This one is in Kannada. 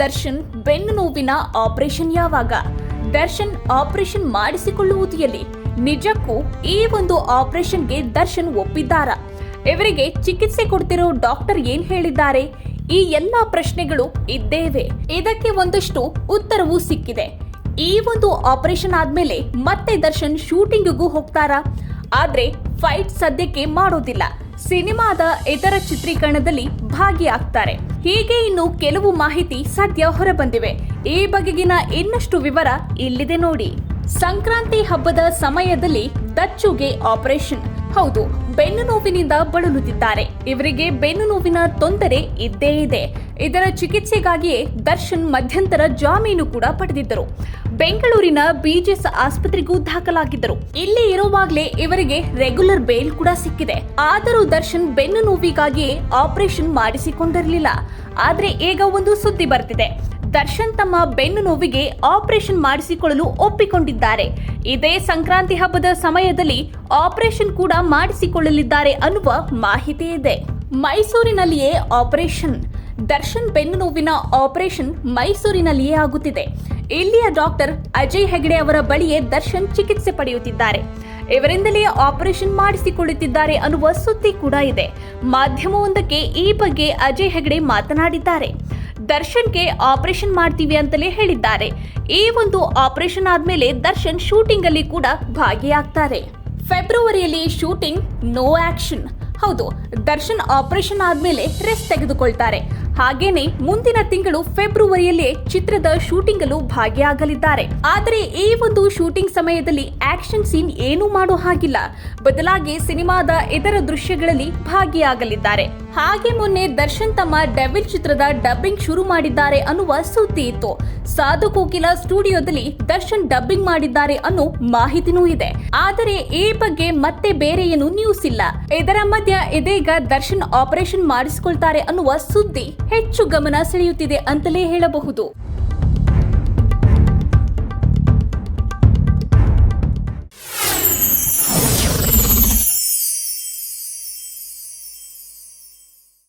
ದರ್ಶನ್ ಬೆನ್ನು ನೋವಿನ ಆಪರೇಷನ್ ಯಾವಾಗ? ದರ್ಶನ್ ಆಪರೇಷನ್ ಮಾಡಿಸಿಕೊಳ್ಳುವುದು ಎಲ್ಲಿ? ನಿಜಕ್ಕೂ ಈ ಒಂದು ಆಪರೇಷನ್ಗೆ ದರ್ಶನ್ ಒಪ್ಪಿದ್ದಾರಾ? ಇವರಿಗೆ ಚಿಕಿತ್ಸೆ ಕೊಡ್ತಿರೋ ಡಾಕ್ಟರ್ ಏನ್ ಹೇಳಿದ್ದಾರೆ? ಈ ಎಲ್ಲಾ ಪ್ರಶ್ನೆಗಳು ಇದ್ದೇವೆ. ಇದಕ್ಕೆ ಒಂದಷ್ಟು ಉತ್ತರವೂ ಸಿಕ್ಕಿದೆ. ಈ ಒಂದು ಆಪರೇಷನ್ ಆದ್ಮೇಲೆ ಮತ್ತೆ ದರ್ಶನ್ ಶೂಟಿಂಗ್ಗೂ ಹೋಗ್ತಾರಾ? ಆದ್ರೆ ಫೈಟ್ ಸದ್ಯಕ್ಕೆ ಮಾಡೋದಿಲ್ಲ. ಸಿನಿಮಾದ ಇತರ ಚಿತ್ರೀಕರಣದಲ್ಲಿ ಭಾಗಿಯಾಗ್ತಾರೆ. ಹೀಗೆ ಇನ್ನು ಕೆಲವು ಮಾಹಿತಿ ಸದ್ಯ ಹೊರಬಂದಿವೆ. ಈ ಬಗೆಗಿನ ಇನ್ನಷ್ಟು ವಿವರ ಇಲ್ಲಿದೆ ನೋಡಿ. ಸಂಕ್ರಾಂತಿ ಹಬ್ಬದ ಸಮಯದಲ್ಲಿ ದಚ್ಚುಗೆ ಆಪರೇಷನ್. ಹೌದು, ಬೆನ್ನು ನೋವಿನಿಂದ ಬಳಲುತ್ತಿದ್ದಾರೆ. ಇವರಿಗೆ ಬೆನ್ನು ನೋವಿನ ತೊಂದರೆ ಇದ್ದೇ ಇದೆ. ಇದರ ಚಿಕಿತ್ಸೆಗಾಗಿಯೇ ದರ್ಶನ್ ಮಧ್ಯಂತರ ಜಾಮೀನು ಕೂಡ ಪಡೆದಿದ್ದರು. ಬೆಂಗಳೂರಿನ ಬಿಜೆಎಸ್ ಆಸ್ಪತ್ರೆಗೂ ದಾಖಲಾಗಿದ್ದರು. ಇಲ್ಲಿ ಇರುವಾಗಲೇ ಇವರಿಗೆ ರೆಗ್ಯುಲರ್ ಬೇಲ್ ಕೂಡ ಸಿಕ್ಕಿದೆ. ಆದರೂ ದರ್ಶನ್ ಬೆನ್ನು ನೋವಿಗಾಗಿಯೇ ಆಪರೇಷನ್ ಮಾಡಿಸಿಕೊಂಡಿರಲಿಲ್ಲ. ಆದ್ರೆ ಈಗ ಒಂದು ಸುದ್ದಿ ಬರ್ತಿದೆ. ದರ್ಶನ್ ತಮ್ಮ ಬೆನ್ನು ನೋವಿಗೆ ಆಪರೇಷನ್ ಮಾಡಿಸಿಕೊಳ್ಳಲು ಒಪ್ಪಿಕೊಂಡಿದ್ದಾರೆ. ಇದೇ ಸಂಕ್ರಾಂತಿ ಹಬ್ಬದ ಸಮಯದಲ್ಲಿ ಆಪರೇಷನ್ ಕೂಡ ಮಾಡಿಸಿಕೊಳ್ಳಲಿದ್ದಾರೆ ಅನ್ನುವ ಮಾಹಿತಿ ಇದೆ. ಮೈಸೂರಿನಲ್ಲಿಯೇ ಆಪರೇಷನ್. ದರ್ಶನ್ ಬೆನ್ನು ನೋವಿನ ಆಪರೇಷನ್ ಮೈಸೂರಿನಲ್ಲಿಯೇ ಆಗುತ್ತಿದೆ. ಇಲ್ಲಿಯ ಡಾಕ್ಟರ್ ಅಜಯ್ ಹೆಗಡೆ ಅವರ ಬಳಿಯೇ ದರ್ಶನ್ ಚಿಕಿತ್ಸೆ ಪಡೆಯುತ್ತಿದ್ದಾರೆ. ಇವರಿಂದಲೇ ಆಪರೇಷನ್ ಮಾಡಿಸಿಕೊಳ್ಳುತ್ತಿದ್ದಾರೆ ಅನ್ನುವ ಸುದ್ದಿ ಕೂಡ ಇದೆ. ಮಾಧ್ಯಮವೊಂದಕ್ಕೆ ಈ ಬಗ್ಗೆ ಅಜಯ್ ಹೆಗಡೆ ಮಾತನಾಡಿದ್ದಾರೆ. ದರ್ಶನ್ಗೆ ಆಪರೇಷನ್ ಮಾಡ್ತೀವಿ ಅಂತಲೇ ಹೇಳಿದ್ದಾರೆ. ಈ ಒಂದು ಆಪರೇಷನ್ ಆದ್ಮೇಲೆ ದರ್ಶನ್ ಶೂಟಿಂಗ್ ಅಲ್ಲಿ ಕೂಡ ಭಾಗಿಯಾಗ್ತಾರೆ. ಫೆಬ್ರವರಿಯಲ್ಲಿ ಶೂಟಿಂಗ್, ನೋ ಆಕ್ಷನ್. ಹೌದು, ದರ್ಶನ್ ಆಪರೇಷನ್ ಆದ್ಮೇಲೆ ರೆಸ್ಟ್ ತೆಗೆದುಕೊಳ್ತಾರೆ. ಹಾಗೇನೆ ಮುಂದಿನ ತಿಂಗಳು ಫೆಬ್ರವರಿಯಲ್ಲೇ ಚಿತ್ರದ ಶೂಟಿಂಗ್ ಅಲ್ಲೂ ಭಾಗಿಯಾಗಲಿದ್ದಾರೆ. ಆದರೆ ಈ ಒಂದು ಶೂಟಿಂಗ್ ಸಮಯದಲ್ಲಿ ಆಕ್ಷನ್ ಸೀನ್ ಏನೂ ಮಾಡೋ ಹಾಗಿಲ್ಲ. ಬದಲಾಗಿ ಸಿನಿಮಾದ ಇತರ ದೃಶ್ಯಗಳಲ್ಲಿ ಭಾಗಿಯಾಗಲಿದ್ದಾರೆ. ಹಾಗೆ ಮೊನ್ನೆ ದರ್ಶನ್ ತಮ್ಮ ಡೆವಿಲ್ ಚಿತ್ರದ ಡಬ್ಬಿಂಗ್ ಶುರು ಮಾಡಿದ್ದಾರೆ ಅನ್ನುವ ಸುದ್ದಿ ಇತ್ತು. ಸಾಧು ಕೋಕಿಲ ಸ್ಟುಡಿಯೋದಲ್ಲಿ ದರ್ಶನ್ ಡಬ್ಬಿಂಗ್ ಮಾಡಿದ್ದಾರೆ ಅನ್ನೋ ಮಾಹಿತಿನೂ ಇದೆ. ಆದರೆ ಈ ಬಗ್ಗೆ ಮತ್ತೆ ಬೇರೆ ಏನು ನ್ಯೂಸ್ ಇಲ್ಲ. ಇದರ ಮಧ್ಯ ಇದೀಗ ದರ್ಶನ್ ಆಪರೇಷನ್ ಮಾಡಿಸಿಕೊಳ್ತಾರೆ ಅನ್ನುವ ಸುದ್ದಿ ಹೆಚ್ಚು ಗಮನ ಸೆಳೆಯುತ್ತಿದೆ ಅಂತಲೇ ಹೇಳಬಹುದು.